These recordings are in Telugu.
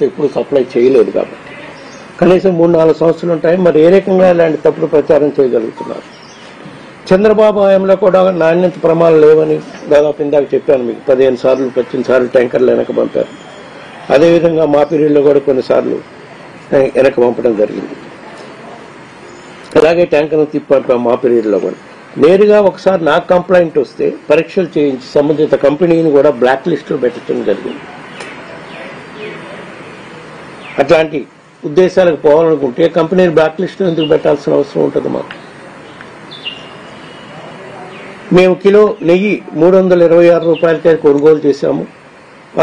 ఎప్పుడు సప్లై చేయలేదు కాబట్టి కనీసం 3-4 సంవత్సరాలు ఉంటాయి. మరి ఏ రకంగా ఇలాంటి తప్పుడు ప్రచారం చేయగలుగుతున్నారు? చంద్రబాబు హయాంలో కూడా నాణ్యత ప్రమాణాలు లేవని దాదాపు ఇందాక చెప్పాను మీకు. 15 సార్లు 18 సార్లు ట్యాంకర్లు వెనక పంపారు. అదేవిధంగా మా పీరియడ్లో కూడా కొన్నిసార్లు వెనక పంపడం జరిగింది. అలాగే ట్యాంకర్ను తిప్పి పంపాం మా పీరియడ్లో కూడా. నేరుగా ఒకసారి నాకు కంప్లైంట్ వస్తే పరీక్షలు చేయించి సంబంధిత కంపెనీని కూడా బ్లాక్ లిస్టులో పెట్టడం జరిగింది. అట్లాంటి ఉద్దేశాలకు పోవాలనుకుంటే కంపెనీని బ్లాక్ లిస్టులో ఎందుకు పెట్టాల్సిన అవసరం ఉంటుంది మాకు? మేము కిలో నెయ్యి 326 రూపాయలకే కొనుగోలు చేశాము.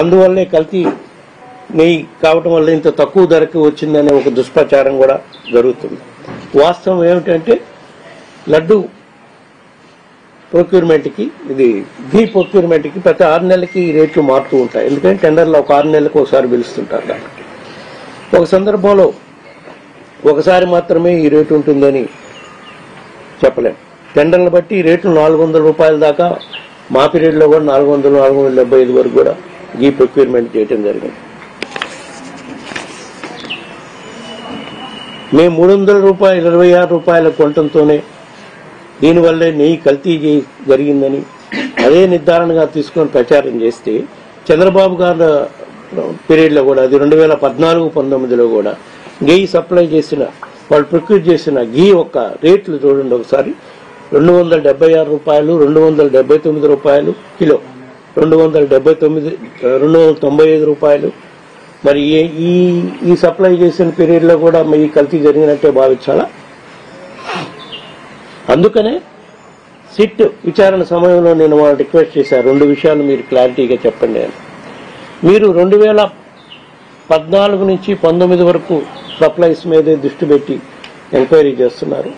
అందువల్లే కల్తీ నెయ్యి కావటం వల్ల ఇంత తక్కువ ధరకి వచ్చిందనే ఒక దుష్ప్రచారం కూడా జరుగుతుంది. వాస్తవం ఏమిటంటే లడ్డు ప్రొక్యూర్మెంట్కి ఇది ఘీ ప్రొక్యూర్మెంట్కి ప్రతి 6 నెలలకి ఈ రేట్లు మారుతూ ఉంటాయి. ఎందుకంటే టెండర్లో ఒక 6 నెలలకు ఒకసారి పిలుస్తుంటారు. కాబట్టి ఒక సందర్భంలో ఒకసారి మాత్రమే ఈ రేటు ఉంటుందని చెప్పలేం. టెండర్లను బట్టి ఈ రేట్లు 400 రూపాయల దాకా మా పీరియడ్లో కూడా 400-475 వరకు కూడా ఘీ ప్రొక్యూర్మెంట్ చేయడం జరిగింది. మేము 326 రూపాయల కొనటంతోనే దీనివల్లే నెయ్యి కల్తీ జరిగిందని అదే నిర్ధారణగా తీసుకొని ప్రచారం చేస్తే చంద్రబాబు గారి పీరియడ్లో కూడా అది 2014-19లో కూడా నెయ్యి సప్లై చేసిన వాళ్ళు ప్రొక్యూర్ చేసిన ఘీ యొక్క రేట్లు చూడండి ఒకసారి. 276 రూపాయలు, 279 రూపాయలు కిలో, 295 రూపాయలు. మరి ఈ సప్లై చేసిన పీరియడ్లో కూడా ఈ కల్తీ జరిగినట్టే భావించాలా? అందుకనే సిట్ విచారణ సమయంలో నేను వాళ్ళు రిక్వెస్ట్ చేశాను, 2 విషయాలు మీరు క్లారిటీగా చెప్పండి అని. మీరు 2014 నుంచి 19 వరకు సప్లైస్ మీదే దృష్టి పెట్టి ఎంక్వైరీ చేస్తున్నారు.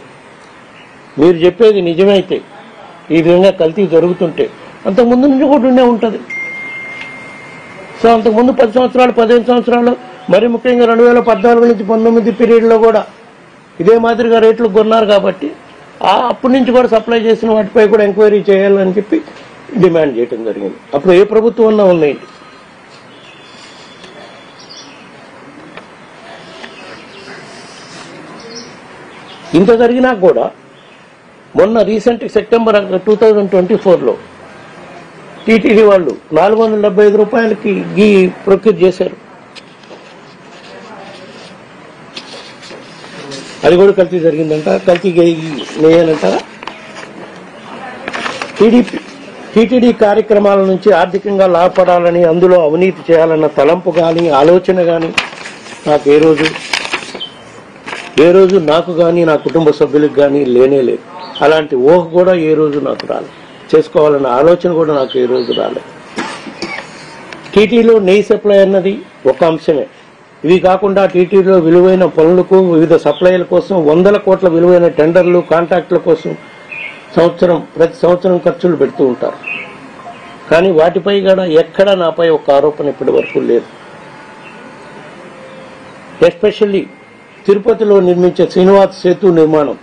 మీరు చెప్పేది నిజమైతే ఈ విధంగా కల్తీ జరుగుతుంటే అంతకుముందు నుంచి కూడా ఉండే ఉంటుంది. సో అంతకుముందు 10 సంవత్సరాలు 15 సంవత్సరాలు మరి ముఖ్యంగా 2014 నుంచి 19 పీరియడ్లో కూడా ఇదే మాదిరిగా రేట్లు కొన్నారు కాబట్టి అప్పటి నుంచి కూడా సప్లై చేసిన వాటిపై కూడా ఎంక్వైరీ చేయాలని చెప్పి డిమాండ్ చేయడం జరిగింది. అప్పుడు ఏ ప్రభుత్వం అన్నా ఉన్నాయండి. ఇంత జరిగినా కూడా మొన్న రీసెంట్ సెప్టెంబర్ 2024లో టీటీడీ వాళ్ళు 475 రూపాయలకి ఘీ ప్రొక్యూర్ చేశారు. అది కూడా కల్తీ జరిగిందంట. కల్తీ నేయాలంటారా? టీటీడీ కార్యక్రమాల నుంచి ఆర్థికంగా లాభపడాలని, అందులో అవినీతి చేయాలన్న తలంపు కానీ ఆలోచన కానీ నాకు ఏ రోజు నాకు కానీ నా కుటుంబ సభ్యులకు కానీ లేనే లేదు. అలాంటి ఊహ కూడా ఏ రోజు నాకు రాలేదు. చేసుకోవాలన్న ఆలోచన కూడా నాకు ఏ రోజు రాలేదు. టీటీలో నెయ్యి సప్లై అన్నది ఒక అంశమే. ఇవి కాకుండా టీటీలో విలువైన పనులకు, వివిధ సప్లైల కోసం 100 కోట్ల విలువైన టెండర్లు, కాంట్రాక్టుల కోసం ప్రతి సంవత్సరం ఖర్చులు పెడుతూ ఉంటారు. కానీ వాటిపై కూడా ఎక్కడా నాపై ఒక ఆరోపణ ఇప్పటి వరకు లేదు. ఎస్పెషల్లీ తిరుపతిలో నిర్మించే శ్రీనివాస్ సేతు నిర్మాణం